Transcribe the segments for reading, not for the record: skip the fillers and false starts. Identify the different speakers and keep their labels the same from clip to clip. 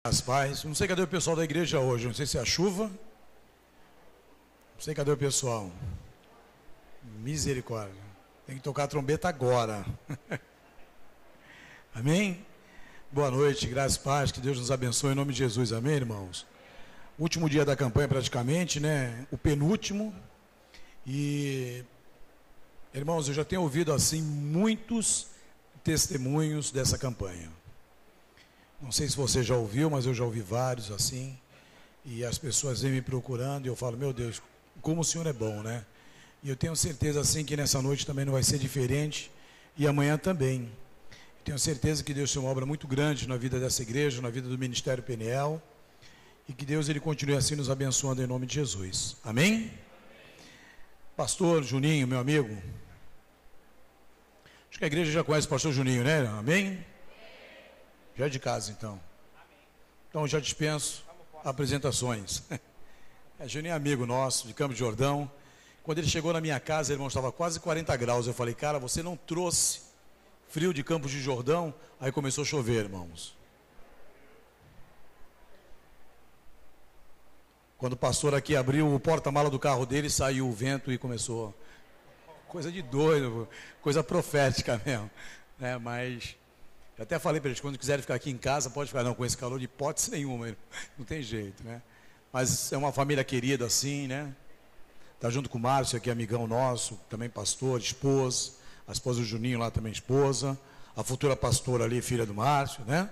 Speaker 1: As paz. Não sei cadê o pessoal da igreja hoje. Não sei se é a chuva. Não sei cadê o pessoal. Misericórdia. Tem que tocar a trombeta agora. Amém? Boa noite, graças e paz. Que Deus nos abençoe em nome de Jesus. Amém, irmãos? Último dia da campanha praticamente, né? O penúltimo. E, irmãos, eu já tenho ouvido assim muitos testemunhos dessa campanha. Não sei se você já ouviu, mas eu já ouvi vários assim. E as pessoas vêm me procurando e eu falo, meu Deus, como o Senhor é bom, né? E eu tenho certeza assim que nessa noite também não vai ser diferente. E amanhã também. Eu tenho certeza que Deus tem uma obra muito grande na vida dessa igreja, na vida do Ministério Peniel. E que Deus ele continue assim nos abençoando em nome de Jesus. Amém? Pastor Juninho, meu amigo. Acho que a igreja já conhece o pastor Juninho, né? Amém? Já é de casa, então. Então, já dispenso apresentações. Juninho é amigo nosso, de Campos de Jordão. Quando ele chegou na minha casa, irmão, estava quase 40 graus. Eu falei, cara, você não trouxe frio de Campos de Jordão? Aí começou a chover, irmãos. Quando o pastor aqui abriu o porta-mala do carro dele, saiu o vento e começou. Coisa de doido, coisa profética mesmo. Né? Mas... eu até falei para eles, quando quiserem ficar aqui em casa, pode ficar, não, com esse calor de hipótese nenhuma, não tem jeito, né? Mas é uma família querida assim, né? Está junto com o Márcio, aqui amigão nosso, também pastor, esposa, a esposa do Juninho lá também esposa, a futura pastora ali, filha do Márcio, né?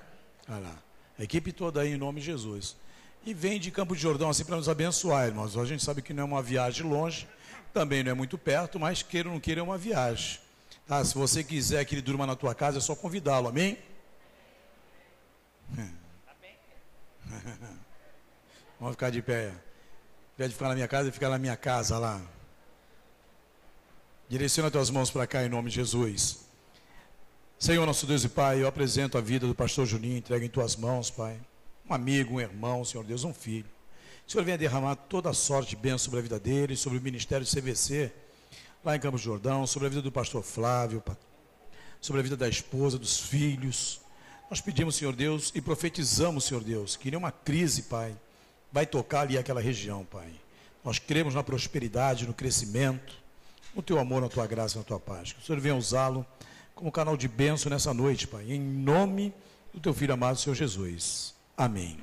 Speaker 1: Olha lá, a equipe toda aí em nome de Jesus. E vem de Campo de Jordão assim para nos abençoar, irmãos. A gente sabe que não é uma viagem longe, também não é muito perto, mas queira ou não queira é uma viagem. Tá, se você quiser que ele durma na tua casa, é só convidá-lo, amém? Vamos ficar de pé. Ao invés de ficar na minha casa, ficar na minha casa lá. Direciona tuas mãos para cá em nome de Jesus. Senhor, nosso Deus e Pai, eu apresento a vida do pastor Juninho, entrego em tuas mãos, Pai. Um amigo, um irmão, Senhor Deus, um filho. O Senhor venha derramar toda a sorte de bênção sobre a vida dele, sobre o ministério do CVC, lá em Campos de Jordão, sobre a vida do pastor Flávio, sobre a vida da esposa, dos filhos. Nós pedimos, Senhor Deus, e profetizamos, Senhor Deus, que nenhuma crise, Pai, vai tocar ali aquela região, Pai. Nós cremos na prosperidade, no crescimento, no Teu amor, na Tua graça, na Tua paz. Que o Senhor venha usá-lo como canal de bênção nessa noite, Pai, em nome do Teu Filho amado, Senhor Jesus. Amém.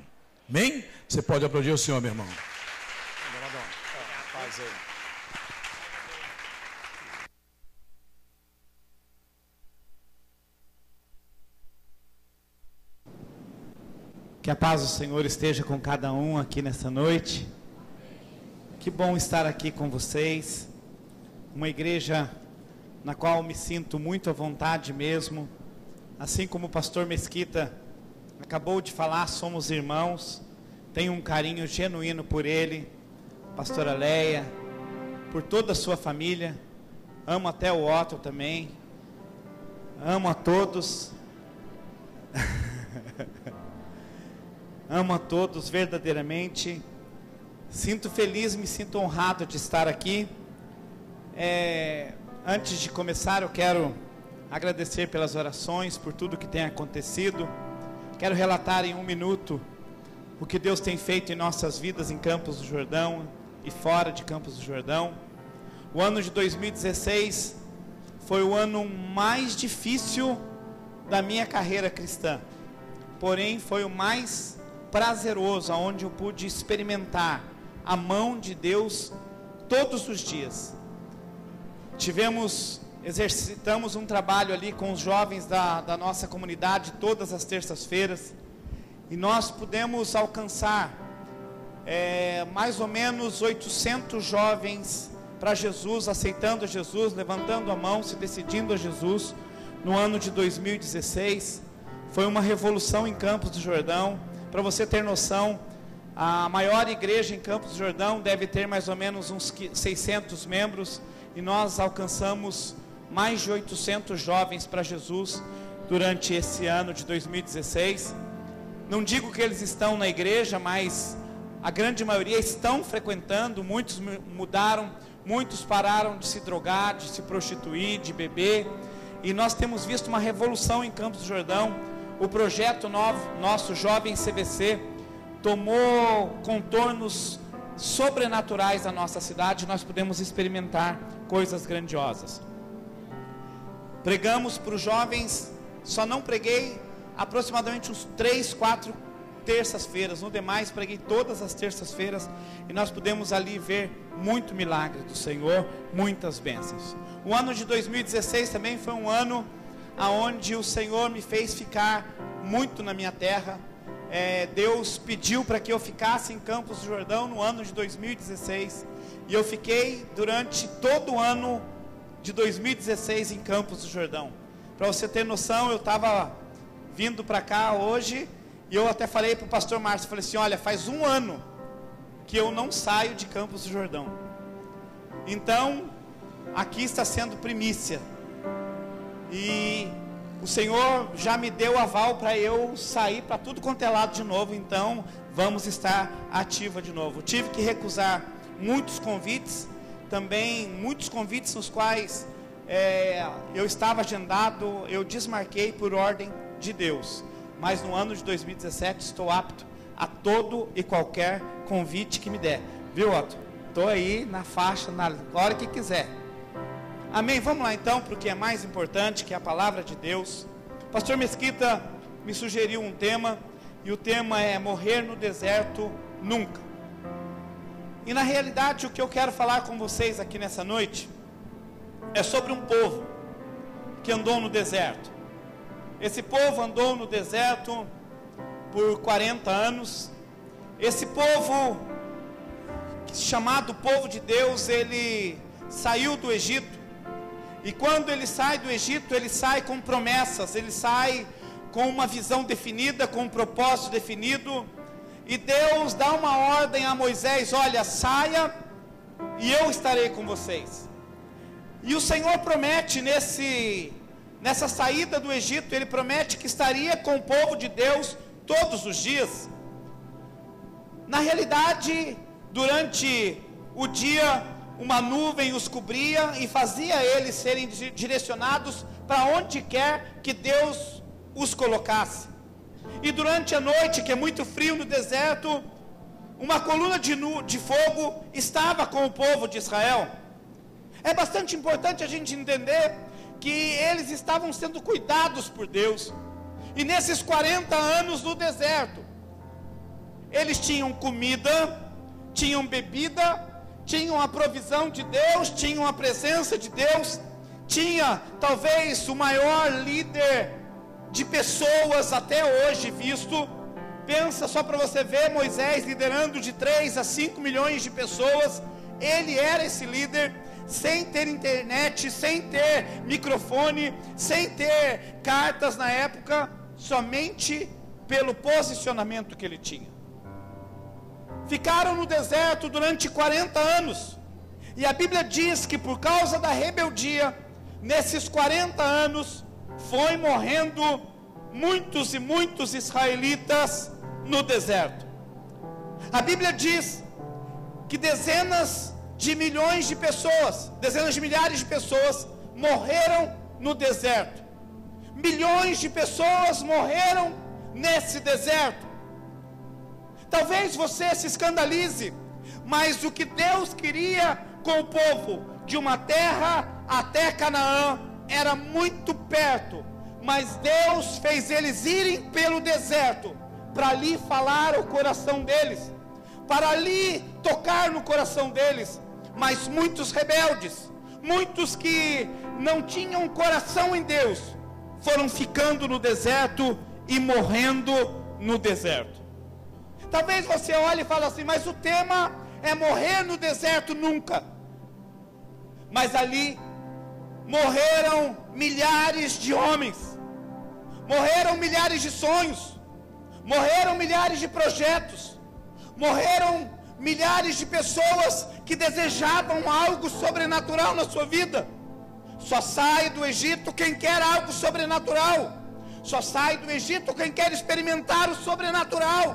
Speaker 1: Amém? Você pode aplaudir o Senhor, meu irmão. Paz aí.
Speaker 2: Que a paz do Senhor esteja com cada um aqui nessa noite. Que bom estar aqui com vocês. Uma igreja na qual me sinto muito à vontade mesmo. Assim como o pastor Mesquita acabou de falar, somos irmãos. Tenho um carinho genuíno por ele, pastora Leia, por toda a sua família. Amo até o Otto também. Amo a todos. Amo a todos verdadeiramente. Sinto feliz, me sinto honrado de estar aqui. Antes de começar, eu quero agradecer pelas orações, por tudo que tem acontecido. Quero relatar em um minuto o que Deus tem feito em nossas vidas em Campos do Jordão e fora de Campos do Jordão. O ano de 2016 foi o ano mais difícil da minha carreira cristã. Porém, foi o mais prazeroso, onde eu pude experimentar a mão de Deus todos os dias. Exercitamos um trabalho ali com os jovens da nossa comunidade todas as terças-feiras, e nós pudemos alcançar mais ou menos 800 jovens para Jesus, aceitando Jesus, levantando a mão, se decidindo a Jesus. No ano de 2016 foi uma revolução em Campos do Jordão. Para você ter noção, a maior igreja em Campos do Jordão deve ter mais ou menos uns 600 membros, e nós alcançamos mais de 800 jovens para Jesus durante esse ano de 2016. Não digo que eles estão na igreja, mas a grande maioria estão frequentando. Muitos mudaram, muitos pararam de se drogar, de se prostituir, de beber, e nós temos visto uma revolução em Campos do Jordão, o projeto nosso Jovem CVC tomou contornos sobrenaturais na nossa cidade. Nós pudemos experimentar coisas grandiosas. Pregamos para os jovens, só não preguei aproximadamente uns 3, 4 terças-feiras, no demais preguei todas as terças-feiras, e nós pudemos ali ver muito milagre do Senhor, muitas bênçãos. O ano de 2016 também foi um ano onde o Senhor me fez ficar muito na minha terra. Deus pediu para que eu ficasse em Campos do Jordão no ano de 2016, e eu fiquei durante todo o ano de 2016 em Campos do Jordão. Para você ter noção, eu estava vindo para cá hoje, e eu até falei para o pastor Márcio, falei assim, olha, faz um ano que eu não saio de Campos do Jordão. Então, aqui está sendo primícia. E o Senhor já me deu aval para eu sair para tudo quanto é lado de novo. Então, vamos estar ativa de novo. Tive que recusar muitos convites, também muitos convites nos quais eu estava agendado, eu desmarquei por ordem de Deus. Mas no ano de 2017 estou apto a todo e qualquer convite que me der. Viu, Otto? Estou aí na faixa, na hora que quiser. Amém? Vamos lá então para o que é mais importante, que é a palavra de Deus. O pastor Mesquita me sugeriu um tema, e o tema é morrer no deserto nunca. E na realidade o que eu quero falar com vocês aqui nessa noite é sobre um povo que andou no deserto. Esse povo andou no deserto por 40 anos. Esse povo, chamado povo de Deus, ele saiu do Egito. E quando ele sai do Egito, ele sai com promessas, ele sai com uma visão definida, com um propósito definido. E Deus dá uma ordem a Moisés, olha, saia e eu estarei com vocês. E o Senhor promete nessa saída do Egito, Ele promete que estaria com o povo de Deus todos os dias. Na realidade, durante o dia, uma nuvem os cobria e fazia eles serem direcionados para onde quer que Deus os colocasse. E durante a noite, que é muito frio no deserto, uma coluna de fogo estava com o povo de Israel. É bastante importante a gente entender que eles estavam sendo cuidados por Deus. E nesses 40 anos no deserto, eles tinham comida, tinham bebida, tinham a provisão de Deus, tinham a presença de Deus, tinha talvez o maior líder de pessoas até hoje visto. Pensa só para você ver, Moisés liderando de 3 a 5 milhões de pessoas. Ele era esse líder, sem ter internet, sem ter microfone, sem ter cartas na época, somente pelo posicionamento que ele tinha. Ficaram no deserto durante 40 anos, e a Bíblia diz que por causa da rebeldia, nesses 40 anos, foi morrendo muitos e muitos israelitas no deserto. A Bíblia diz que dezenas de milhões de pessoas, dezenas de milhares de pessoas morreram no deserto. Milhões de pessoas morreram nesse deserto. Talvez você se escandalize, mas o que Deus queria com o povo de uma terra até Canaã era muito perto, mas Deus fez eles irem pelo deserto para ali falar o coração deles, para ali tocar no coração deles. Mas muitos rebeldes, muitos que não tinham coração em Deus, foram ficando no deserto e morrendo no deserto. Talvez você olhe e fale assim, mas o tema é morrer no deserto nunca. Mas ali morreram milhares de homens, morreram milhares de sonhos, morreram milhares de projetos, morreram milhares de pessoas que desejavam algo sobrenatural na sua vida. Só sai do Egito quem quer algo sobrenatural. Só sai do Egito quem quer experimentar o sobrenatural.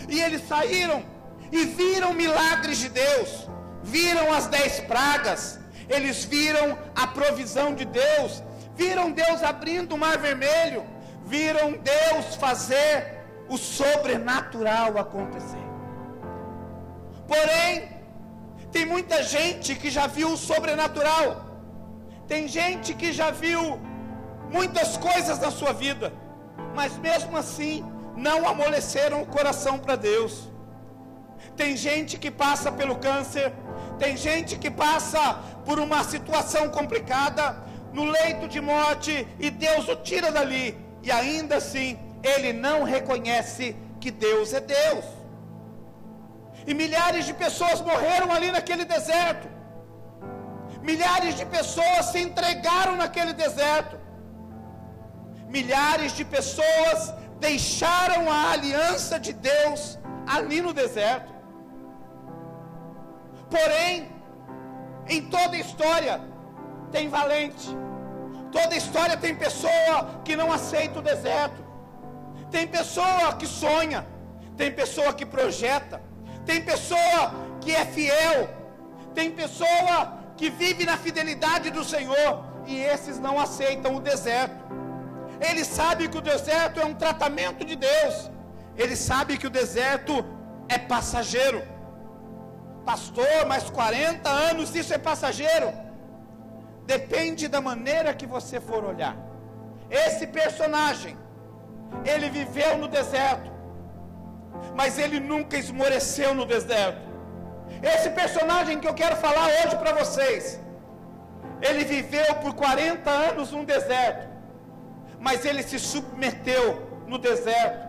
Speaker 2: E eles saíram e viram milagres de Deus, viram as 10 pragas, eles viram a provisão de Deus, viram Deus abrindo o mar vermelho, viram Deus fazer o sobrenatural acontecer. Porém, tem muita gente que já viu o sobrenatural, tem gente que já viu muitas coisas na sua vida, mas mesmo assim não amoleceram o coração para Deus. Tem gente que passa pelo câncer, tem gente que passa por uma situação complicada, no leito de morte, e Deus o tira dali, e ainda assim ele não reconhece que Deus é Deus. E milhares de pessoas morreram ali naquele deserto, milhares de pessoas se entregaram naquele deserto, milhares de pessoas deixaram a aliança de Deus ali no deserto. Porém, em toda história tem valente, toda história tem pessoa que não aceita o deserto, tem pessoa que sonha, tem pessoa que projeta, tem pessoa que é fiel, tem pessoa que vive na fidelidade do Senhor, e esses não aceitam o deserto. Eles sabem que o deserto é um tratamento de Deus, eles sabem que o deserto é passageiro. Pastor, mas 40 anos isso é passageiro? Depende da maneira que você for olhar. Esse personagem, ele viveu no deserto, mas ele nunca esmoreceu no deserto. Esse personagem que eu quero falar hoje para vocês, ele viveu por 40 anos no deserto, mas ele se submeteu no deserto,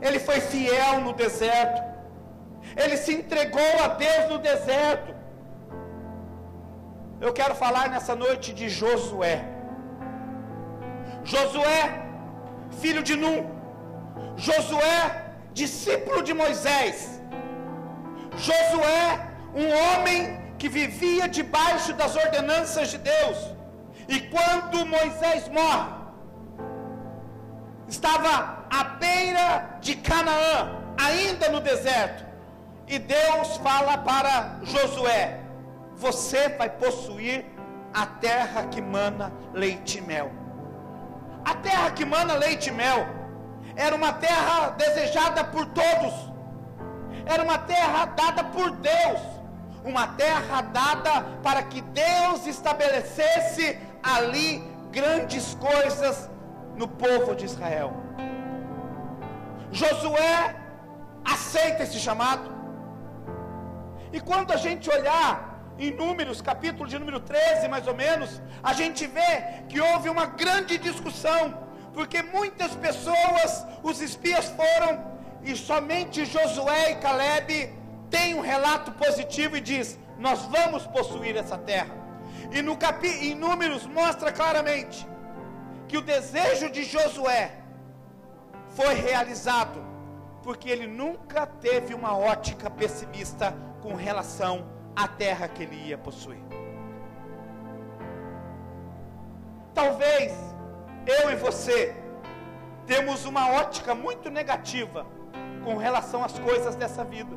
Speaker 2: ele foi fiel no deserto, ele se entregou a Deus no deserto. Eu quero falar nessa noite de Josué. Josué, filho de Num. Josué, discípulo de Moisés. Josué, um homem que vivia debaixo das ordenanças de Deus. E quando Moisés morre, estava à beira de Canaã, ainda no deserto. E Deus fala para Josué: você vai possuir a terra que mana leite e mel. A terra que mana leite e mel era uma terra desejada por todos, era uma terra dada por Deus, uma terra dada para que Deus estabelecesse ali grandes coisas no povo de Israel. Josué aceita esse chamado. E quando a gente olhar em Números, capítulo de número 13, mais ou menos, a gente vê que houve uma grande discussão, porque muitas pessoas, os espias foram, e somente Josué e Calebe têm um relato positivo e diz: nós vamos possuir essa terra. E em Números mostra claramente que o desejo de Josué foi realizado, porque ele nunca teve uma ótica pessimista com relação à terra que ele ia possuir. Talvez eu e você temos uma ótica muito negativa com relação às coisas dessa vida.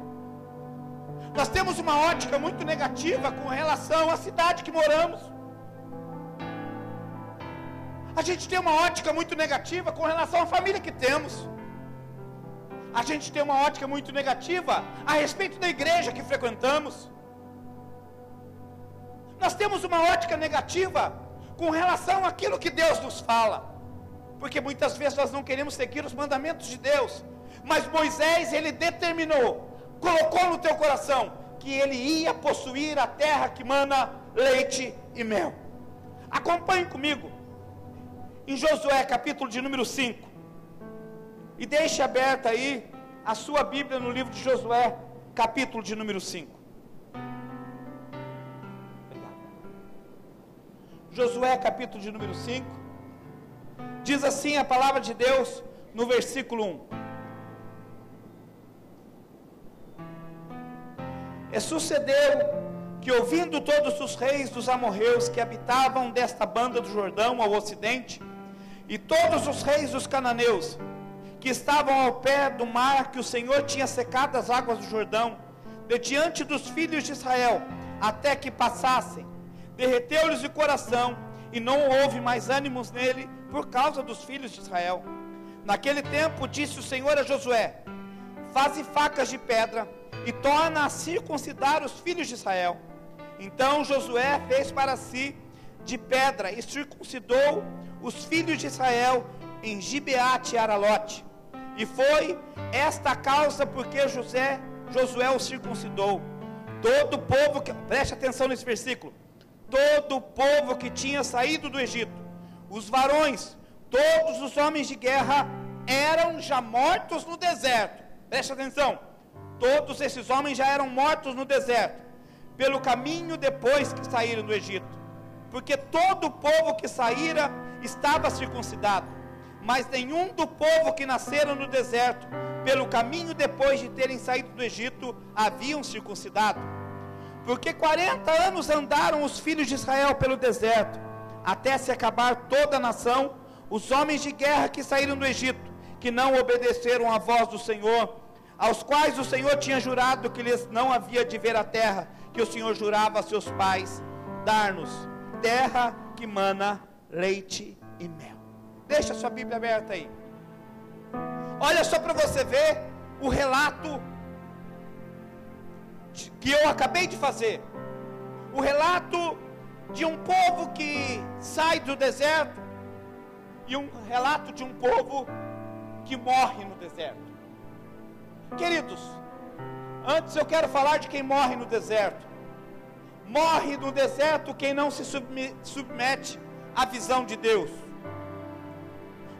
Speaker 2: Nós temos uma ótica muito negativa com relação à cidade que moramos. A gente tem uma ótica muito negativa com relação à família que temos. A gente tem uma ótica muito negativa a respeito da igreja que frequentamos. Nós temos uma ótica negativa com relação àquilo que Deus nos fala, porque muitas vezes nós não queremos seguir os mandamentos de Deus. Mas Moisés, ele determinou, colocou no teu coração, que ele ia possuir a terra que mana leite e mel. Acompanhe comigo em Josué, capítulo de número 5, e deixe aberta aí a sua Bíblia no livro de Josué, capítulo de número 5. Josué, capítulo de número 5, diz assim a palavra de Deus no versículo 1. E sucedeu que, ouvindo todos os reis dos amorreus que habitavam desta banda do Jordão ao ocidente, e todos os reis dos cananeus que estavam ao pé do mar, que o Senhor tinha secado as águas do Jordão de diante dos filhos de Israel, até que passassem, derreteu-lhes o coração, e não houve mais ânimos nele por causa dos filhos de Israel. Naquele tempo disse o Senhor a Josué: faze facas de pedra e torna a circuncidar os filhos de Israel. Então Josué fez para si de pedra e circuncidou os filhos de Israel em Gibeate e Aralote. E foi esta a causa porque Josué o circuncidou. Todo o povo, preste atenção nesse versículo, todo o povo que tinha saído do Egito, os varões, todos os homens de guerra, eram já mortos no deserto. Preste atenção, todos esses homens já eram mortos no deserto, pelo caminho depois que saíram do Egito, porque todo o povo que saíra estava circuncidado, mas nenhum do povo que nasceram no deserto, pelo caminho depois de terem saído do Egito, haviam circuncidado. Porque 40 anos andaram os filhos de Israel pelo deserto, até se acabar toda a nação, os homens de guerra que saíram do Egito, que não obedeceram à voz do Senhor, aos quais o Senhor tinha jurado que lhes não havia de ver a terra, que o Senhor jurava a seus pais, dar-nos terra que mana leite e mel. Deixa a sua Bíblia aberta aí. Olha só para você ver o relato que eu acabei de fazer. O relato de um povo que sai do deserto e um relato de um povo que morre no deserto. Queridos, antes eu quero falar de quem morre no deserto. Morre no deserto quem não se submete à visão de Deus.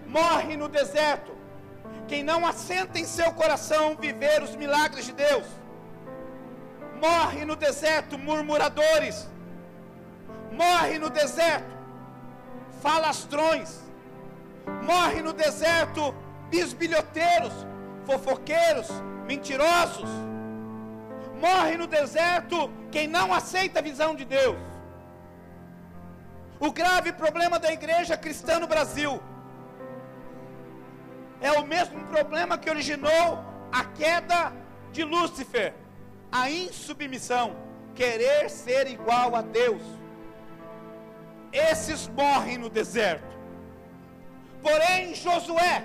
Speaker 2: Morre no deserto quem não assenta em seu coração viver os milagres de Deus. Morre no deserto murmuradores. Morre no deserto falastrões. Morre no deserto bisbilhoteiros, fofoqueiros, mentirosos. Morre no deserto quem não aceita a visão de Deus. O grave problema da igreja cristã no Brasil é o mesmo problema que originou a queda de Lúcifer, a insubmissão, querer ser igual a Deus. Esses morrem no deserto. Porém, Josué,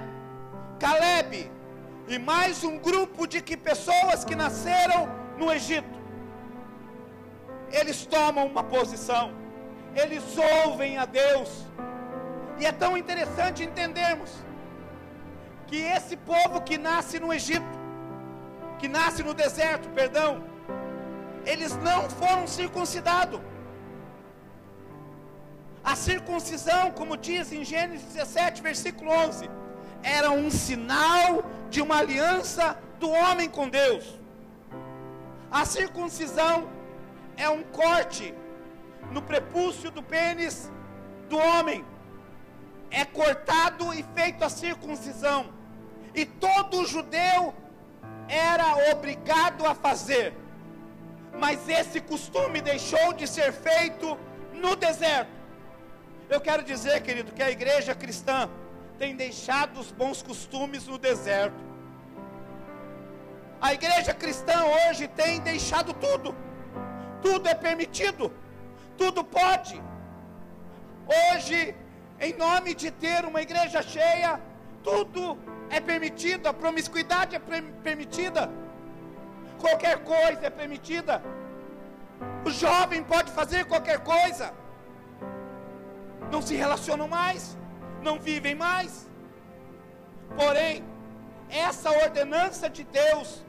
Speaker 2: Calebe e mais um grupo de pessoas que nasceram no Egito, eles tomam uma posição, eles ouvem a Deus. E é tão interessante entendermos que esse povo que nasce no Egito, que nasce no deserto, perdão, eles não foram circuncidados. A circuncisão, como diz em Gênesis 17, versículo 11, era um sinal de uma aliança do homem com Deus. A circuncisão é um corte no prepúcio do pênis do homem. É cortado e feito a circuncisão. E todo judeu era obrigado a fazer. Mas esse costume deixou de ser feito no deserto. Eu quero dizer, querido, que a igreja cristã tem deixado os bons costumes no deserto. A igreja cristã hoje tem deixado tudo. Tudo é permitido. Tudo pode. Hoje, em nome de ter uma igreja cheia, tudo é permitido. A promiscuidade é permitida. Qualquer coisa é permitida. O jovem pode fazer qualquer coisa. Não se relacionam mais, não vivem mais. Porém, essa ordenança de Deus,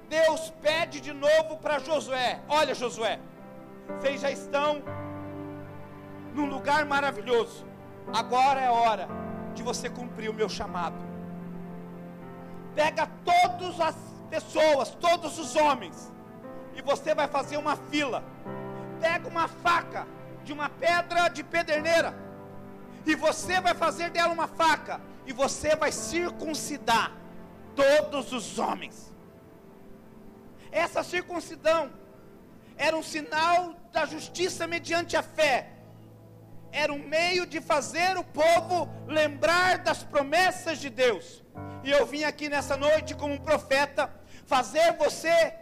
Speaker 2: Deus pede de novo para Josué: olha, Josué, vocês já estão num lugar maravilhoso. Agora é hora de você cumprir o meu chamado. Pega todas as pessoas, todos os homens, e você vai fazer uma fila. Pega uma faca de uma pedra de pederneira, e você vai fazer dela uma faca, e você vai circuncidar todos os homens. Essa circuncisão era um sinal da justiça mediante a fé. Era um meio de fazer o povo lembrar das promessas de Deus. E eu vim aqui nessa noite como um profeta fazer você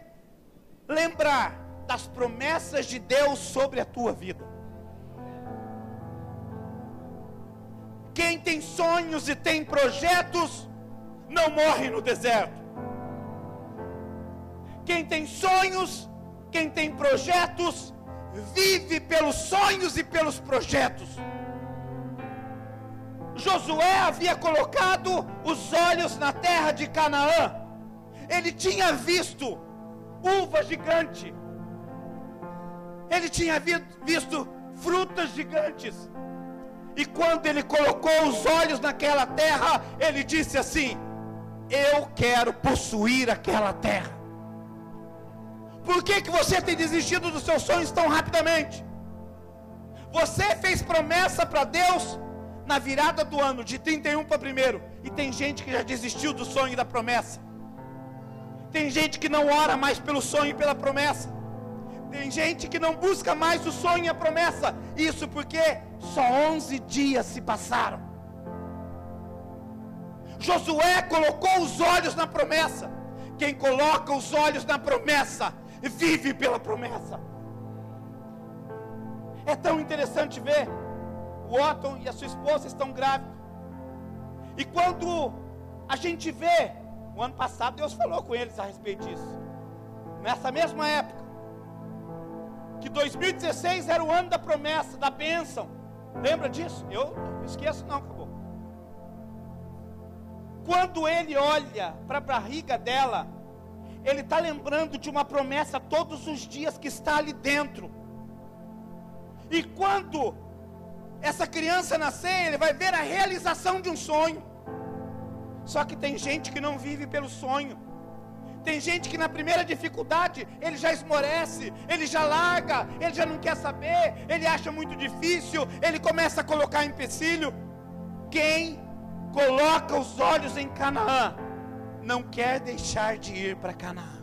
Speaker 2: lembrar das promessas de Deus sobre a tua vida. tem sonhos e tem projetos, não morre no deserto. Quem tem sonhos, quem tem projetos, vive pelos sonhos e pelos projetos. Josué havia colocado os olhos na terra de Canaã. Ele tinha visto uva gigante. Ele tinha visto frutas gigantes. E quando ele colocou os olhos naquela terra, ele disse assim: eu quero possuir aquela terra. Por que você tem desistido dos seus sonhos tão rapidamente? Você fez promessa para Deus na virada do ano, de 31 para 1º, e tem gente que já desistiu do sonho e da promessa. Tem gente que não ora mais pelo sonho e pela promessa. Tem gente que não busca mais o sonho e a promessa. Isso porque só 11 dias se passaram. Josué colocou os olhos na promessa. Quem coloca os olhos na promessa, vive pela promessa. É tão interessante ver, o Otton e a sua esposa estão grávidos. E quando a gente vê, o ano passado Deus falou com eles a respeito disso. Nessa mesma época, que 2016 era o ano da promessa, da bênção. Lembra disso? Eu não esqueço não, acabou. Quando ele olha para a barriga dela, ele está lembrando de uma promessa todos os dias que está ali dentro. E quando essa criança nascer, ele vai ver a realização de um sonho. Só que tem gente que não vive pelo sonho. Tem gente que na primeira dificuldade, ele já esmorece, ele já larga, ele já não quer saber, ele acha muito difícil, ele começa a colocar empecilho. Quem coloca os olhos em Canaã, não quer deixar de ir para Canaã.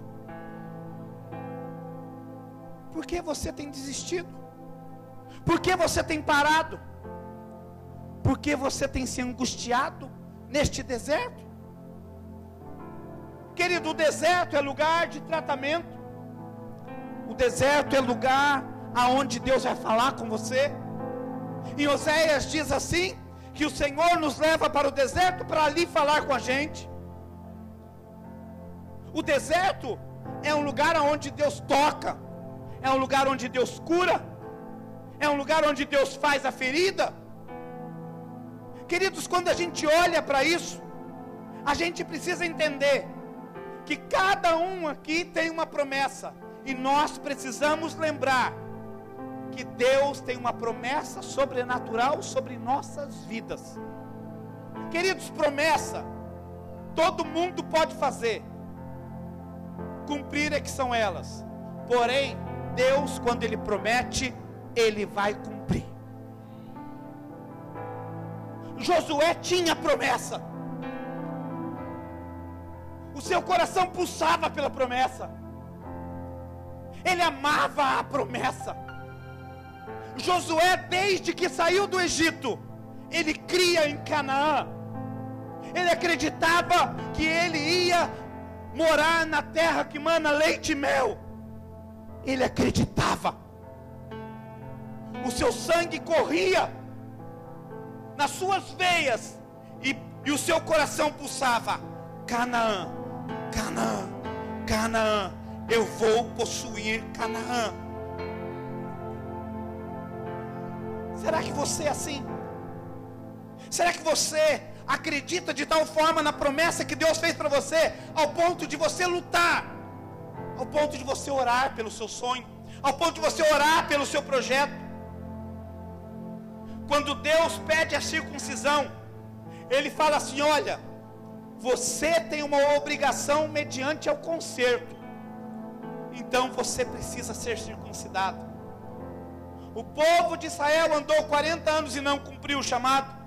Speaker 2: Por que você tem desistido? Por que você tem parado? Por que você tem se angustiado neste deserto? Querido, o deserto é lugar de tratamento. O deserto é lugar aonde Deus vai falar com você. Em Oséias diz assim, que o Senhor nos leva para o deserto para ali falar com a gente. O deserto é um lugar onde Deus toca, é um lugar onde Deus cura, é um lugar onde Deus faz a ferida. Queridos, quando a gente olha para isso, a gente precisa entender que cada um aqui tem uma promessa, e nós precisamos lembrar que Deus tem uma promessa sobrenatural sobre nossas vidas. Queridos, promessa todo mundo pode fazer, cumprir é que são elas. Porém, Deus, quando Ele promete, Ele vai cumprir. Josué tinha promessa. O seu coração pulsava pela promessa. Ele amava a promessa. Josué, desde que saiu do Egito, ele cria em Canaã. Ele acreditava que ele ia morar na terra que mana leite e mel. Ele acreditava. O seu sangue corria nas suas veias, e o seu coração pulsava: Canaã, Canaã, Canaã, eu vou possuir Canaã. Será que você é assim? Será que você acredita de tal forma na promessa que Deus fez para você, ao ponto de você lutar, ao ponto de você orar pelo seu sonho, ao ponto de você orar pelo seu projeto? Quando Deus pede a circuncisão, Ele fala assim: olha, você tem uma obrigação mediante ao conserto, então você precisa ser circuncidado. O povo de Israel andou 40 anos e não cumpriu o chamado.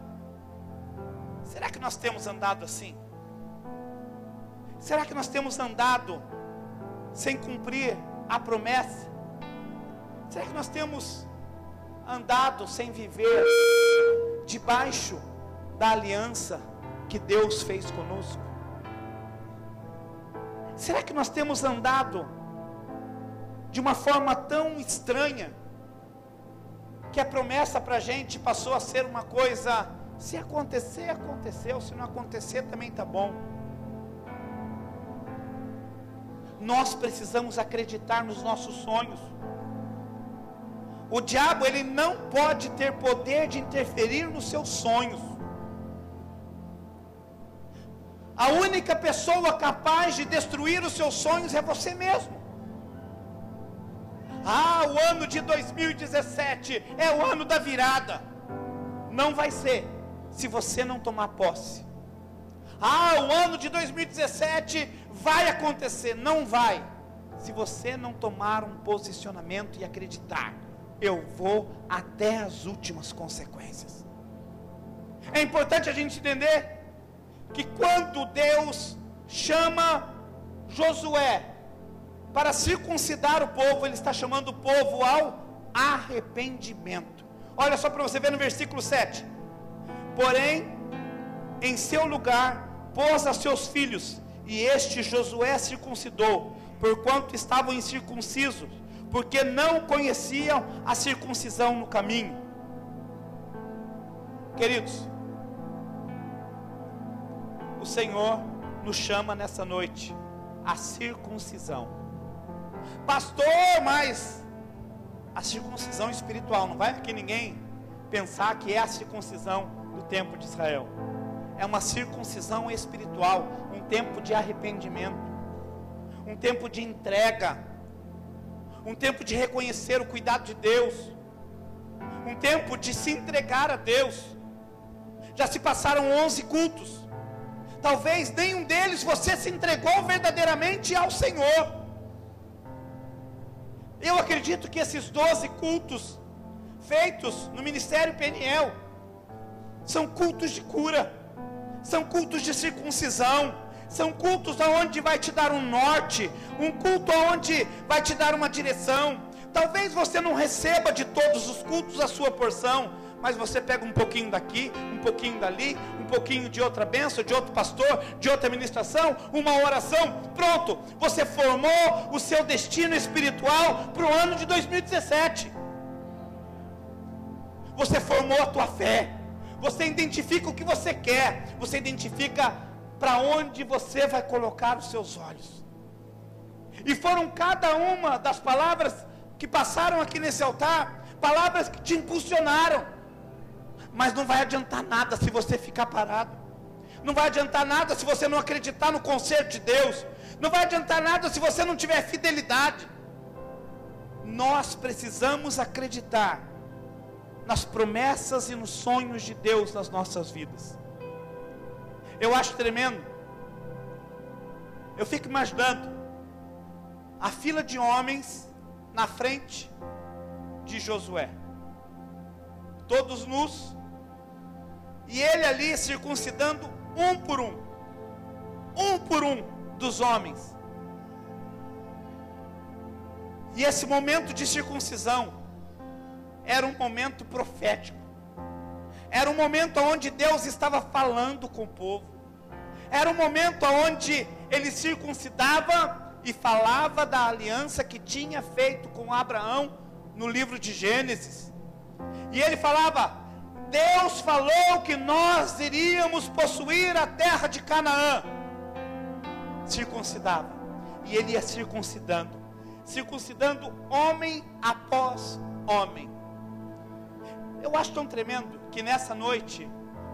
Speaker 2: Será que nós temos andado assim? Será que nós temos andado sem cumprir a promessa? Será que nós temos andado sem viver debaixo da aliança que Deus fez conosco? Será que nós temos andado de uma forma tão estranha, que a promessa para a gente passou a ser uma coisa Se acontecer, aconteceu. Se não acontecer, também está bom. Nós precisamos acreditar nos nossos sonhos. O diabo, ele não pode ter poder de interferir nos seus sonhos. A única pessoa capaz de destruir os seus sonhos é você mesmo. O ano de 2017 é o ano da virada. Não vai ser, se você não tomar posse. O ano de 2017 vai acontecer. Não vai, se você não tomar um posicionamento e acreditar. Eu vou até as últimas consequências. É importante a gente entender que quando Deus chama Josué para circuncidar o povo, Ele está chamando o povo ao arrependimento. Olha só para você ver no versículo 7. Porém, em seu lugar, pôs a seus filhos, e este Josué circuncidou, porquanto estavam incircuncisos, porque não conheciam a circuncisão no caminho. Queridos, o Senhor nos chama nessa noite a circuncisão. Pastor, mas a circuncisão espiritual, não vai aqui ninguém pensar que é a circuncisão do tempo de Israel. É uma circuncisão espiritual, um tempo de arrependimento, um tempo de entrega, um tempo de reconhecer o cuidado de Deus, um tempo de se entregar a Deus. Já se passaram 11 cultos, talvez nenhum deles você se entregou verdadeiramente ao Senhor. Eu acredito que esses 12 cultos feitos no Ministério Peniel são cultos de cura, são cultos de circuncisão, são cultos onde vai te dar um norte, um culto onde vai te dar uma direção. Talvez você não receba de todos os cultos a sua porção, mas você pega um pouquinho daqui, um pouquinho dali, um pouquinho de outra bênção, de outro pastor, de outra ministração, uma oração, pronto, você formou o seu destino espiritual para o ano de 2017. Você formou a tua fé, você identifica o que você quer, você identifica para onde você vai colocar os seus olhos. E foram cada uma das palavras que passaram aqui nesse altar, palavras que te impulsionaram. Mas não vai adiantar nada se você ficar parado. Não vai adiantar nada se você não acreditar no conserto de Deus. Não vai adiantar nada se você não tiver fidelidade. Nós precisamos acreditar nas promessas e nos sonhos de Deus nas nossas vidas. Eu acho tremendo. Eu fico imaginando a fila de homens na frente de Josué, todos nus, e ele ali circuncidando um por um dos homens. E esse momento de circuncisão era um momento profético, era um momento onde Deus estava falando com o povo, era um momento onde ele circuncidava e falava da aliança que tinha feito com Abraão no livro de Gênesis. E ele falava: Deus falou que nós iríamos possuir a terra de Canaã. Circuncidava, e ele ia circuncidando homem após homem. Eu acho tão tremendo que nessa noite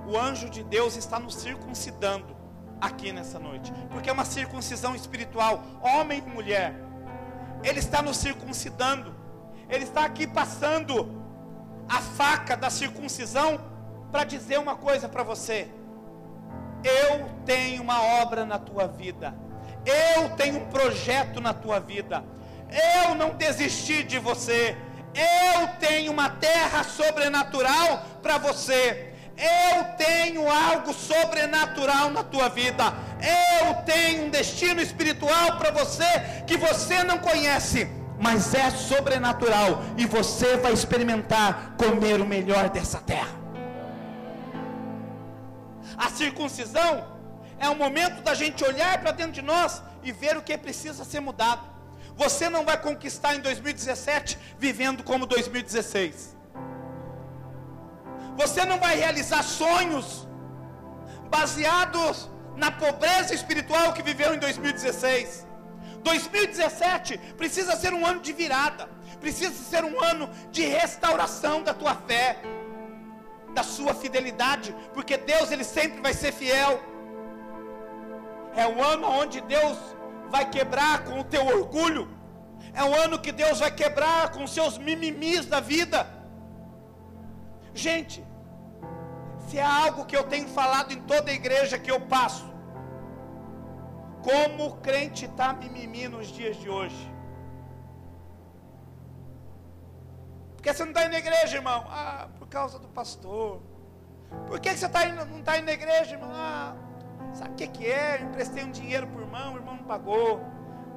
Speaker 2: o anjo de Deus está nos circuncidando aqui nessa noite, porque é uma circuncisão espiritual, homem e mulher. Ele está nos circuncidando, ele está aqui passando a faca da circuncisão para dizer uma coisa para você: eu tenho uma obra na tua vida, eu tenho um projeto na tua vida, eu não desisti de você, eu tenho uma terra sobrenatural para você, eu tenho algo sobrenatural na tua vida, eu tenho um destino espiritual para você que você não conhece, mas é sobrenatural, e você vai experimentar comer o melhor dessa terra. A circuncisão é o momento da gente olhar para dentro de nós e ver o que precisa ser mudado. Você não vai conquistar em 2017 vivendo como 2016. Você não vai realizar sonhos baseados na pobreza espiritual que viveu em 2016. 2017 precisa ser um ano de virada, precisa ser um ano de restauração da tua fé, da sua fidelidade, porque Deus, Ele sempre vai ser fiel. É um ano onde Deus vai quebrar com o teu orgulho, é um ano que Deus vai quebrar com os seus mimimis da vida. Gente, se é algo que eu tenho falado em toda a igreja que eu passo, como o crente está mimimi nos dias de hoje? Porque você não está indo na igreja, irmão? Ah, por causa do pastor. Por que você não está indo na igreja, irmão? Ah, sabe o que é? Eu emprestei um dinheiro para o irmão não pagou.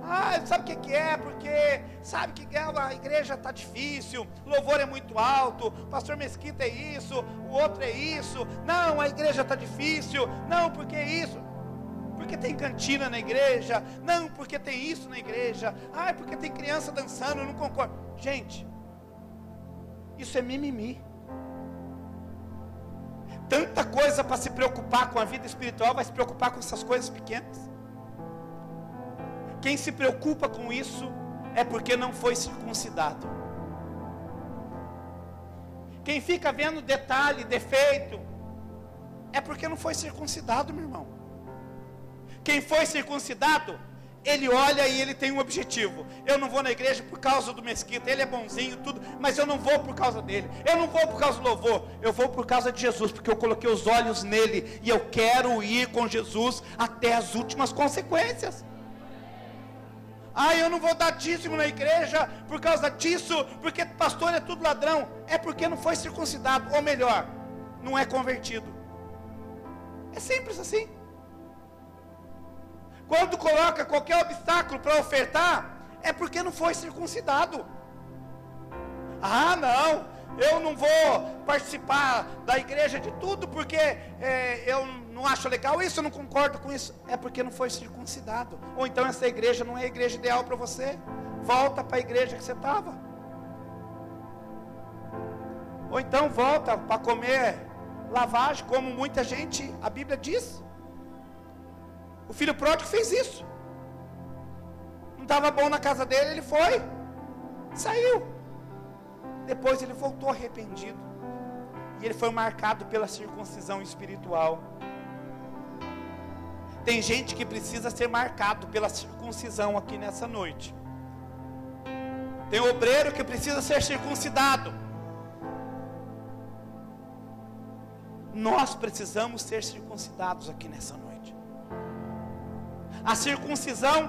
Speaker 2: Ah, sabe o que é? Porque sabe que a igreja está difícil, o louvor é muito alto, o pastor Mesquita é isso, o outro é isso. Não, a igreja está difícil. Não, porque é isso. Porque tem cantina na igreja. Não, porque tem isso na igreja. Ah, porque tem criança dançando, eu não concordo. Gente, isso é mimimi. Tanta coisa para se preocupar com a vida espiritual, vai se preocupar com essas coisas pequenas. Quem se preocupa com isso é porque não foi circuncidado. Quem fica vendo detalhe, defeito, é porque não foi circuncidado, meu irmão. Quem foi circuncidado, ele olha e ele tem um objetivo. Eu não vou na igreja por causa do Mesquita, ele é bonzinho, tudo, mas eu não vou por causa dele. Eu não vou por causa do louvor, eu vou por causa de Jesus, porque eu coloquei os olhos nele e eu quero ir com Jesus até as últimas consequências. Ah, eu não vou dar dízimo na igreja por causa disso, porque pastor é tudo ladrão. É porque não foi circuncidado, ou melhor, não é convertido. É simples assim. Quando coloca qualquer obstáculo para ofertar, é porque não foi circuncidado. Ah, não, eu não vou participar da igreja de tudo, porque eu não acho legal isso, eu não concordo com isso. É porque não foi circuncidado. Ou então essa igreja não é a igreja ideal para você. Volta para a igreja que você estava. Ou então volta para comer lavagem, como muita gente, a Bíblia diz. O filho pródigo fez isso. Não estava bom na casa dele, ele foi, saiu. Depois ele voltou arrependido. E ele foi marcado pela circuncisão espiritual. Tem gente que precisa ser marcado pela circuncisão aqui nessa noite. Tem obreiro que precisa ser circuncidado. Nós precisamos ser circuncidados aqui nessa noite. A circuncisão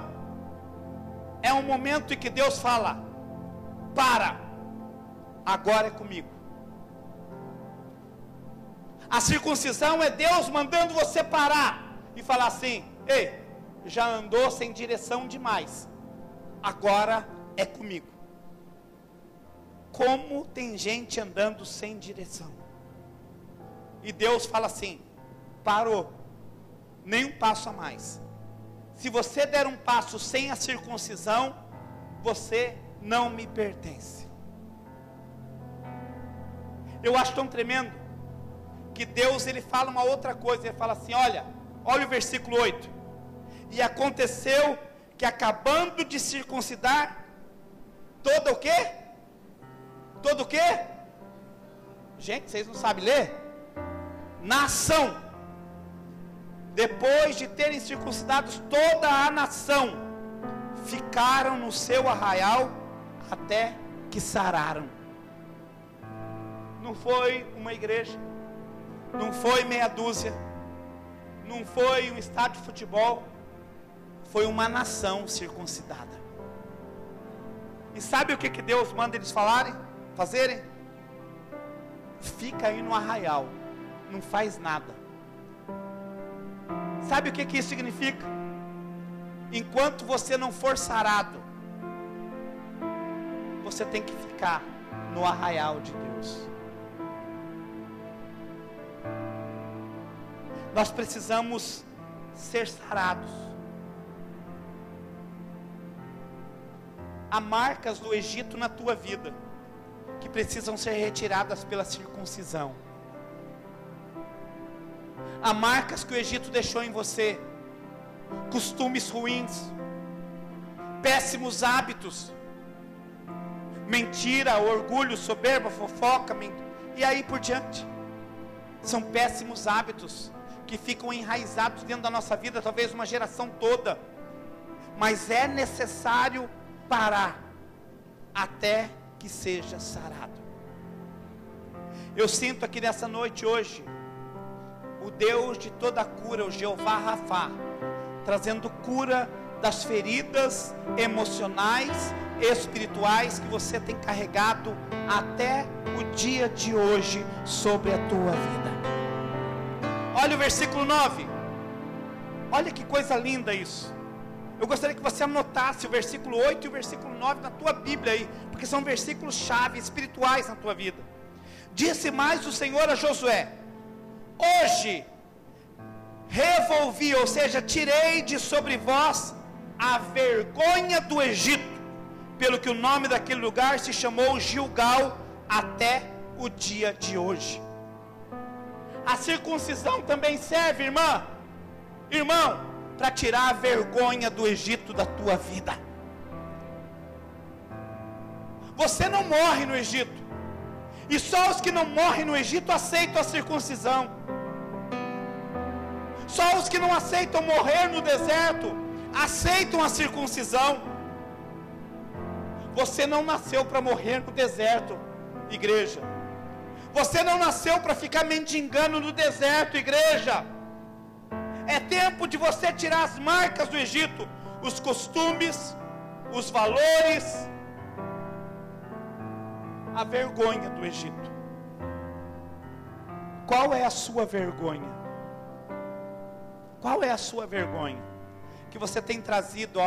Speaker 2: é um momento em que Deus fala: para, agora é comigo. A circuncisão é Deus mandando você parar e falar assim: ei, já andou sem direção demais, agora é comigo. Como tem gente andando sem direção, e Deus fala assim: parou, nem um passo a mais. Se você der um passo sem a circuncisão, você não me pertence. Eu acho tão tremendo que Deus, ele fala uma outra coisa. Ele fala assim: olha o versículo 8. E aconteceu que, acabando de circuncidar, todo o quê? Todo o quê? Gente, vocês não sabem ler? Nação. Depois de terem circuncidados toda a nação, ficaram no seu arraial até que sararam. Não foi uma igreja, não foi meia dúzia, não foi um estádio de futebol, foi uma nação circuncidada. E sabe o que Deus manda eles fazerem? Fica aí no arraial, não faz nada. Sabe o que isso significa? Enquanto você não for sarado, você tem que ficar no arraial de Deus. Nós precisamos ser sarados. Há marcas do Egito na tua vida que precisam ser retiradas pela circuncisão. Há marcas que o Egito deixou em você, costumes ruins, péssimos hábitos, mentira, orgulho, soberba, fofoca, e aí por diante. São péssimos hábitos que ficam enraizados dentro da nossa vida, talvez uma geração toda. Mas é necessário parar até que seja sarado. Eu sinto aqui nessa noite hoje o Deus de toda cura, o Jeová Rafá, trazendo cura das feridas emocionais, espirituais que você tem carregado até o dia de hoje sobre a tua vida. Olha o versículo 9. Olha que coisa linda isso. Eu gostaria que você anotasse o versículo 8 e o versículo 9 na tua Bíblia aí, porque são versículos chave espirituais na tua vida. Disse mais o Senhor a Josué: hoje revolvi, ou seja, tirei de sobre vós a vergonha do Egito, pelo que o nome daquele lugar se chamou Gilgal até o dia de hoje. A circuncisão também serve, irmão, para tirar a vergonha do Egito da tua vida. Você não morre no Egito, e só os que não morrem no Egito aceitam a circuncisão. Só os que não aceitam morrer no deserto aceitam a circuncisão. Você não nasceu para morrer no deserto, igreja. Você não nasceu para ficar mendigando no deserto, igreja. É tempo de você tirar as marcas do Egito, os costumes, os valores, a vergonha do Egito. Qual é a sua vergonha? Qual é a sua vergonha? Que você tem trazido,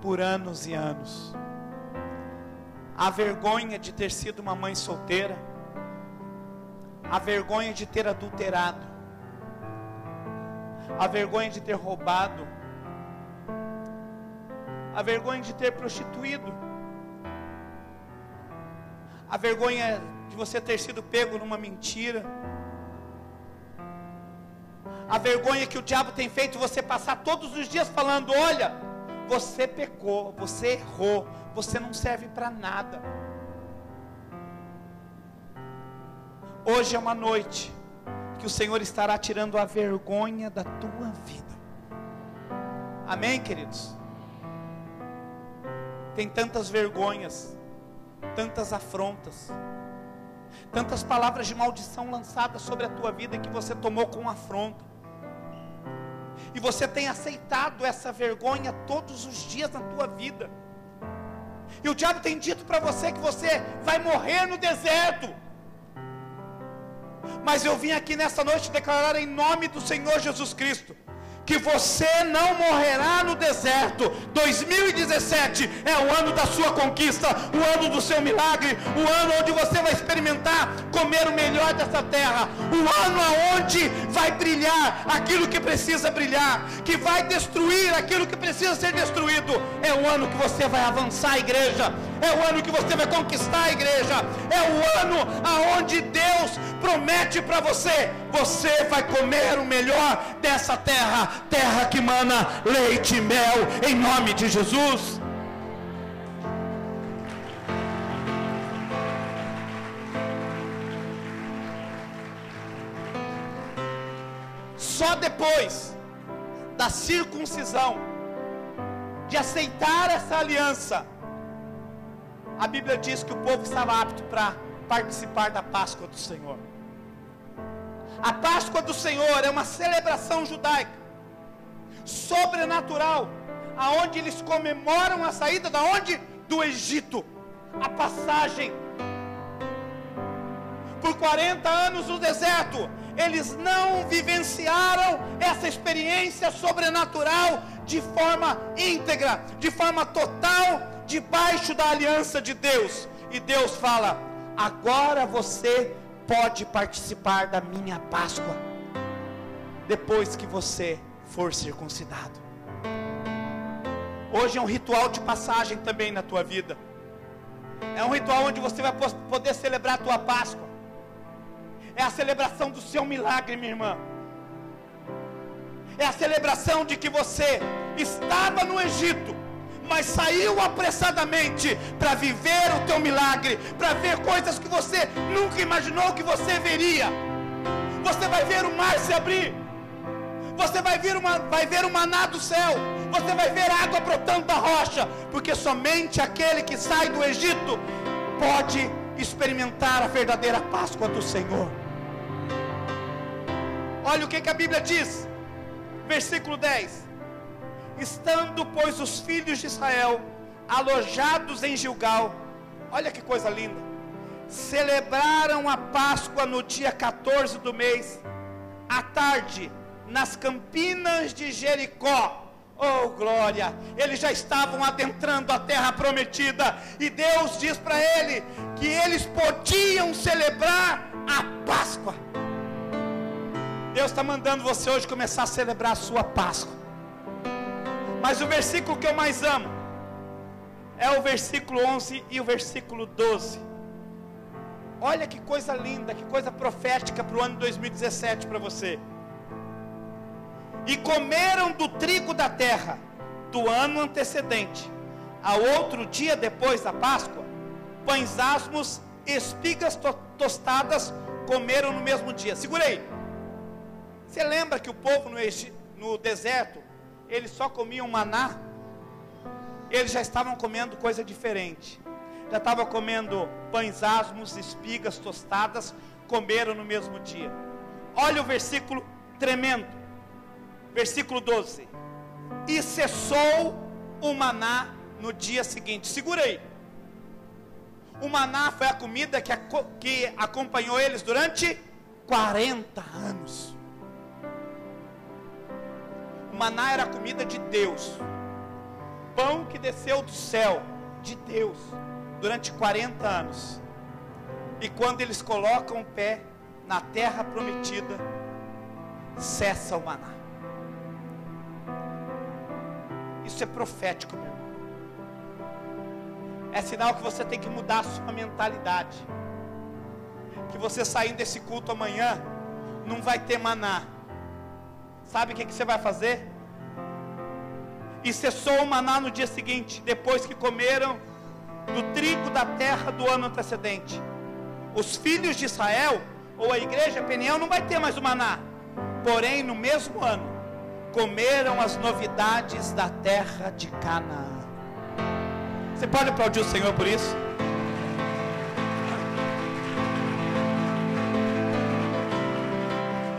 Speaker 2: por anos e anos. A vergonha de ter sido uma mãe solteira, a vergonha de ter adulterado, a vergonha de ter roubado, a vergonha de ter prostituído, a vergonha de você ter sido pego numa mentira, a vergonha que o diabo tem feito você passar todos os dias falando: olha, você pecou, você errou, você não serve para nada. Hoje é uma noite que o Senhor estará tirando a vergonha da tua vida. Amém, queridos? Tem tantas vergonhas, tantas afrontas, tantas palavras de maldição lançadas sobre a tua vida que você tomou com afronta. E você tem aceitado essa vergonha todos os dias na tua vida. E o diabo tem dito para você que você vai morrer no deserto. Mas eu vim aqui nessa noite declarar em nome do Senhor Jesus Cristo que você não morrerá no deserto. 2017 é o ano da sua conquista, o ano do seu milagre, o ano onde você vai experimentar comer o melhor dessa terra, o ano aonde vai brilhar aquilo que precisa brilhar, que vai destruir aquilo que precisa ser destruído. É o ano que você vai avançar, igreja. É o ano que você vai conquistar, a igreja. É o ano aonde Deus promete para você: você vai comer o melhor dessa terra, terra que mana leite e mel, em nome de Jesus. Só depois da circuncisão, de aceitar essa aliança, a Bíblia diz que o povo estava apto para participar da Páscoa do Senhor. A Páscoa do Senhor é uma celebração judaica, sobrenatural, aonde eles comemoram a saída da onde? Do Egito, a passagem. Por 40 anos no deserto, eles não vivenciaram essa experiência sobrenatural de forma íntegra, de forma total, debaixo da aliança de Deus. E Deus fala: agora você pode participar da minha Páscoa, depois que você for circuncidado. Hoje é um ritual de passagem também na tua vida. É um ritual onde você vai poder celebrar a tua Páscoa. É a celebração do seu milagre, minha irmã. é a celebração de que você estava no Egito, mas saiu apressadamente para viver o teu milagre, para ver coisas que você nunca imaginou que você veria. Você vai ver o mar se abrir, você vai ver o maná do céu, você vai ver água brotando da rocha, porque somente aquele que sai do Egito pode experimentar a verdadeira Páscoa do Senhor. Olha o que a Bíblia diz, versículo 10: estando, pois, os filhos de Israel alojados em Gilgal, olha que coisa linda, celebraram a Páscoa no dia 14 do mês, à tarde, nas campinas de Jericó. Oh glória, eles já estavam adentrando a terra prometida, e Deus diz para ele que eles podiam celebrar a Páscoa. Deus está mandando você hoje começar a celebrar a sua Páscoa. Mas o versículo que eu mais amo é o versículo 11 e o versículo 12. Olha que coisa linda, que coisa profética para o ano 2017 para você. E comeram do trigo da terra do ano antecedente, ao outro dia depois da Páscoa, pães asmos, espigas tostadas, comeram no mesmo dia. Segura aí. Você lembra que o povo no deserto, eles só comiam maná? Eles já estavam comendo coisa diferente. Já estavam comendo pães asmos, espigas tostadas, comeram no mesmo dia. Olha o versículo tremendo. Versículo 12: e cessou o maná no dia seguinte. Segura aí. O maná foi a comida que acompanhou eles durante 40 anos. O maná era a comida de Deus, pão que desceu do céu, de Deus, durante 40 anos. E quando eles colocam o pé na terra prometida, cessa o maná. Isso é profético, meu irmão. É sinal que você tem que mudar a sua mentalidade. Que você saindo desse culto amanhã, não vai ter maná. Sabe o que você vai fazer? E cessou o maná no dia seguinte, depois que comeram do trigo da terra do ano antecedente. Os filhos de Israel, ou a igreja Peniel, não vai ter mais o maná. Porém, no mesmo ano, comeram as novidades da terra de Canaã. Você pode aplaudir o Senhor por isso?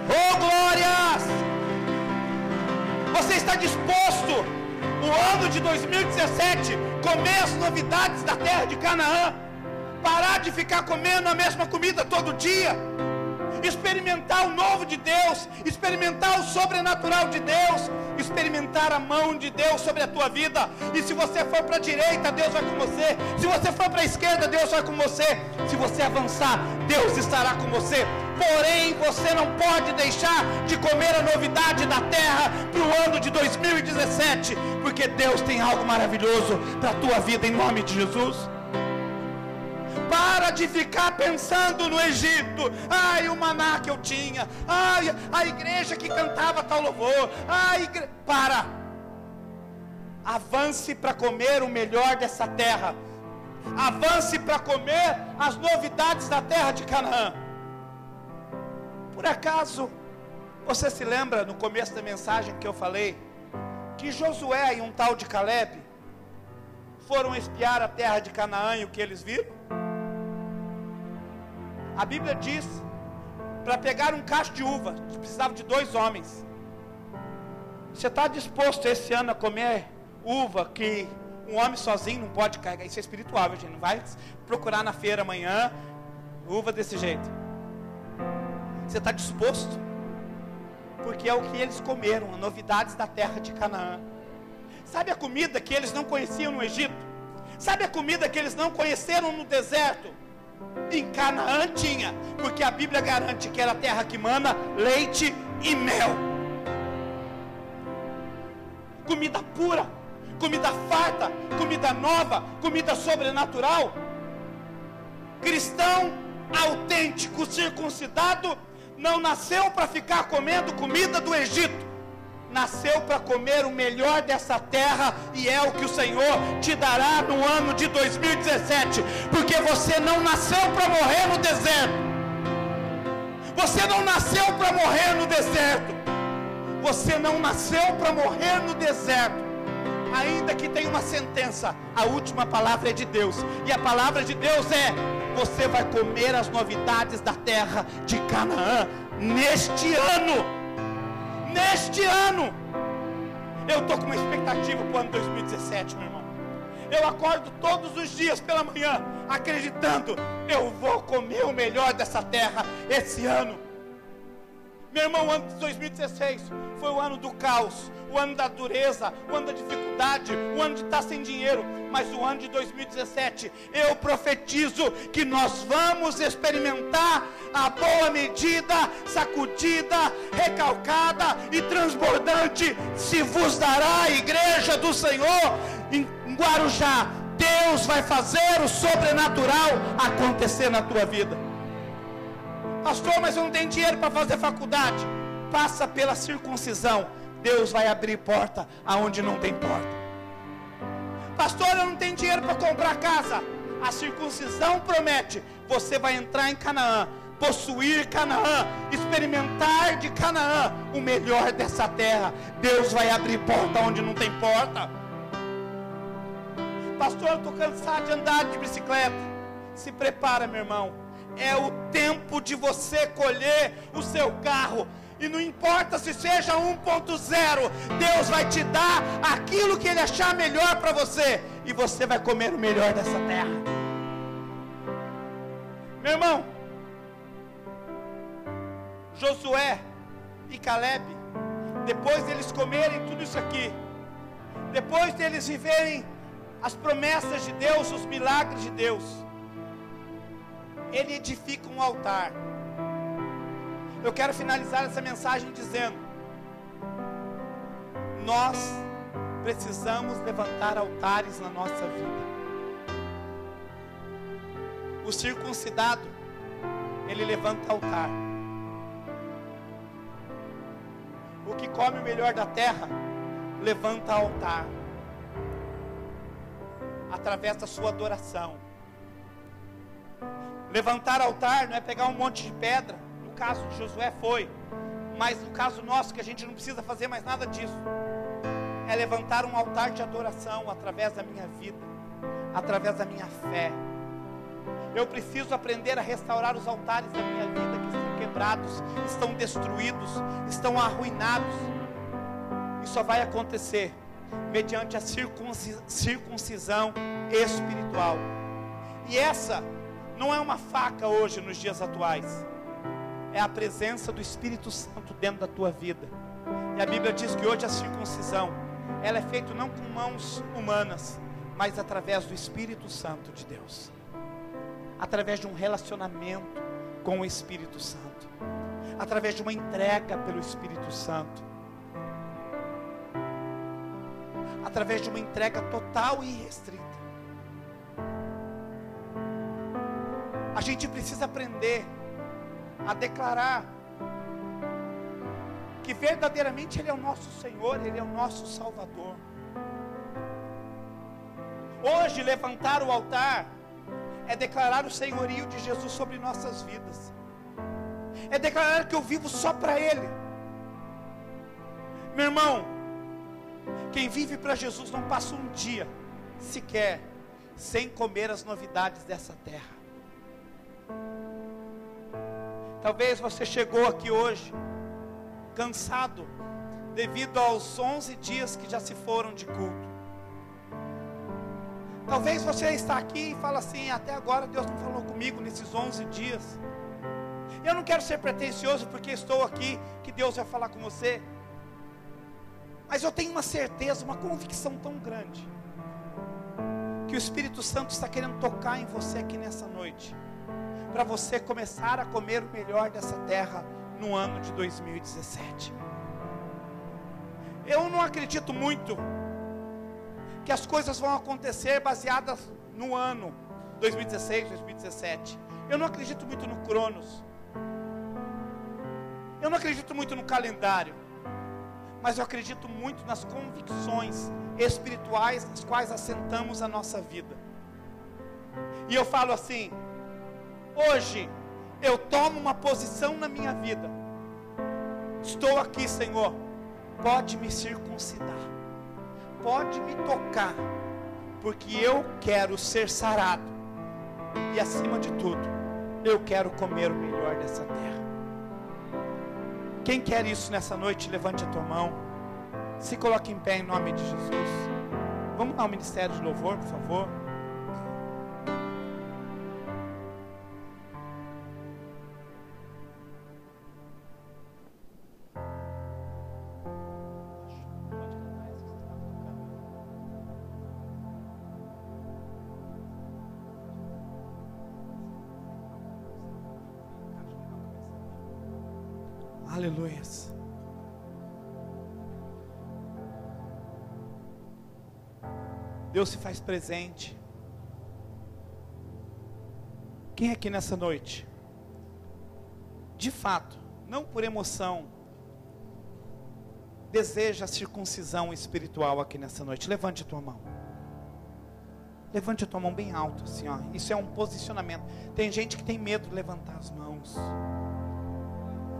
Speaker 2: Oh glórias! Você está disposto, o ano de 2017, comer as novidades da terra de Canaã? Parar de ficar comendo a mesma comida todo dia? Experimentar o novo de Deus, experimentar o sobrenatural de Deus, experimentar a mão de Deus sobre a tua vida. E se você for para a direita, Deus vai com você. Se você for para a esquerda, Deus vai com você. Se você avançar, Deus estará com você. Porém, você não pode deixar de comer a novidade da terra para o ano de 2017, porque Deus tem algo maravilhoso para a tua vida, em nome de Jesus. Para de ficar pensando no Egito. Ai, o maná que eu tinha. Ai, a igreja que cantava tal louvor. Para. Avance para comer o melhor dessa terra. Avance para comer as novidades da terra de Canaã. Por acaso, você se lembra no começo da mensagem que eu falei que Josué e um tal de Caleb foram espiar a terra de Canaã e o que eles viram? A Bíblia diz, para pegar um cacho de uva, precisava de 2 homens. Você está disposto esse ano a comer uva que um homem sozinho não pode carregar? Isso é espiritual, gente. Não vai procurar na feira amanhã uva desse jeito. Você está disposto? Porque é o que eles comeram, as novidades da terra de Canaã. Sabe a comida que eles não conheciam no Egito? Sabe a comida que eles não conheceram no deserto? Em Canaã tinha, porque a Bíblia garante que era a terra que mana leite e mel. Comida pura, comida farta, comida nova, comida sobrenatural. Cristão autêntico, circuncidado, não nasceu para ficar comendo comida do Egito. nasceu para comer o melhor dessa terra, e é o que o Senhor te dará no ano de 2017, porque você não nasceu para morrer no deserto, você não nasceu para morrer no deserto, você não nasceu para morrer no deserto, ainda que tenha uma sentença, a última palavra é de Deus, e a palavra de Deus é: você vai comer as novidades da terra de Canaã, neste ano. Neste ano, eu estou com uma expectativa para o ano 2017, meu irmão. Eu acordo todos os dias pela manhã, acreditando, eu vou comer o melhor dessa terra esse ano. Meu irmão, o ano de 2016 foi o ano do caos, o ano da dureza, o ano da dificuldade, o ano de estar sem dinheiro. Mas o ano de 2017, eu profetizo que nós vamos experimentar a boa medida, sacudida, recalcada e transbordante se vos dará a igreja do Senhor em Guarujá. Deus vai fazer o sobrenatural acontecer na tua vida. Pastor, mas eu não tenho dinheiro para fazer faculdade. Passa pela circuncisão, Deus vai abrir porta aonde não tem porta. Pastor, eu não tenho dinheiro para comprar casa. A circuncisão promete, você vai entrar em Canaã, possuir Canaã, experimentar de Canaã o melhor dessa terra. Deus vai abrir porta onde não tem porta. Pastor, eu estou cansado de andar de bicicleta. Se prepara, meu irmão, é o tempo de você colher o seu carro. E não importa se seja 1.0, Deus vai te dar aquilo que Ele achar melhor para você, e você vai comer o melhor dessa terra. Meu irmão, Josué e Caleb, depois deles comerem tudo isso aqui, depois deles viverem as promessas de Deus, os milagres de Deus, ele edifica um altar. Eu quero finalizar essa mensagem dizendo: nós precisamos levantar altares na nossa vida. O circuncidado, ele levanta altar. O que come o melhor da terra, levanta altar, através da sua adoração. Levantar altar não é pegar um monte de pedra. No caso de Josué foi, mas no caso nosso, que a gente não precisa fazer mais nada disso, é levantar um altar de adoração através da minha vida, através da minha fé. Eu preciso aprender a restaurar os altares da minha vida que estão quebrados, estão destruídos, estão arruinados. E só vai acontecer mediante a circuncisão espiritual. E essa não é uma faca hoje nos dias atuais, é a presença do Espírito Santo dentro da tua vida. E a Bíblia diz que hoje a circuncisão, ela é feita não com mãos humanas, mas através do Espírito Santo de Deus, através de um relacionamento com o Espírito Santo, através de uma entrega pelo Espírito Santo, através de uma entrega total e irrestrita. A gente precisa aprender a declarar que verdadeiramente Ele é o nosso Senhor, Ele é o nosso Salvador. Hoje, levantar o altar é declarar o senhorio de Jesus sobre nossas vidas, é declarar que eu vivo só para Ele. Meu irmão, quem vive para Jesus não passa um dia sequer sem comer as novidades dessa terra. Talvez você chegou aqui hoje cansado devido aos 11 dias que já se foram de culto. Talvez você está aqui e fala assim: até agora Deus não falou comigo nesses 11 dias. Eu não quero ser pretensioso porque estou aqui, que Deus vai falar com você. Mas eu tenho uma certeza, uma convicção tão grande, que o Espírito Santo está querendo tocar em você aqui nessa noite, para você começar a comer o melhor dessa terra no ano de 2017. Eu não acredito muito que as coisas vão acontecer baseadas no ano 2016, 2017. Eu não acredito muito no Cronos. Eu não acredito muito no calendário. mas eu acredito muito nas convicções espirituais nas quais assentamos a nossa vida. E eu falo assim: hoje eu tomo uma posição na minha vida. Estou aqui, Senhor, pode me circuncidar, pode me tocar, porque eu quero ser sarado, e acima de tudo, eu quero comer o melhor dessa terra. Quem quer isso nessa noite, levante a tua mão, se coloque em pé em nome de Jesus. Vamos ao ministério de louvor, por favor. Aleluias. Deus se faz presente. Quem aqui nessa noite, de fato, não por emoção, deseja a circuncisão espiritual aqui nessa noite? Levante a tua mão. Levante a tua mão bem alto assim, ó. Isso é um posicionamento. Tem gente que tem medo de levantar as mãos.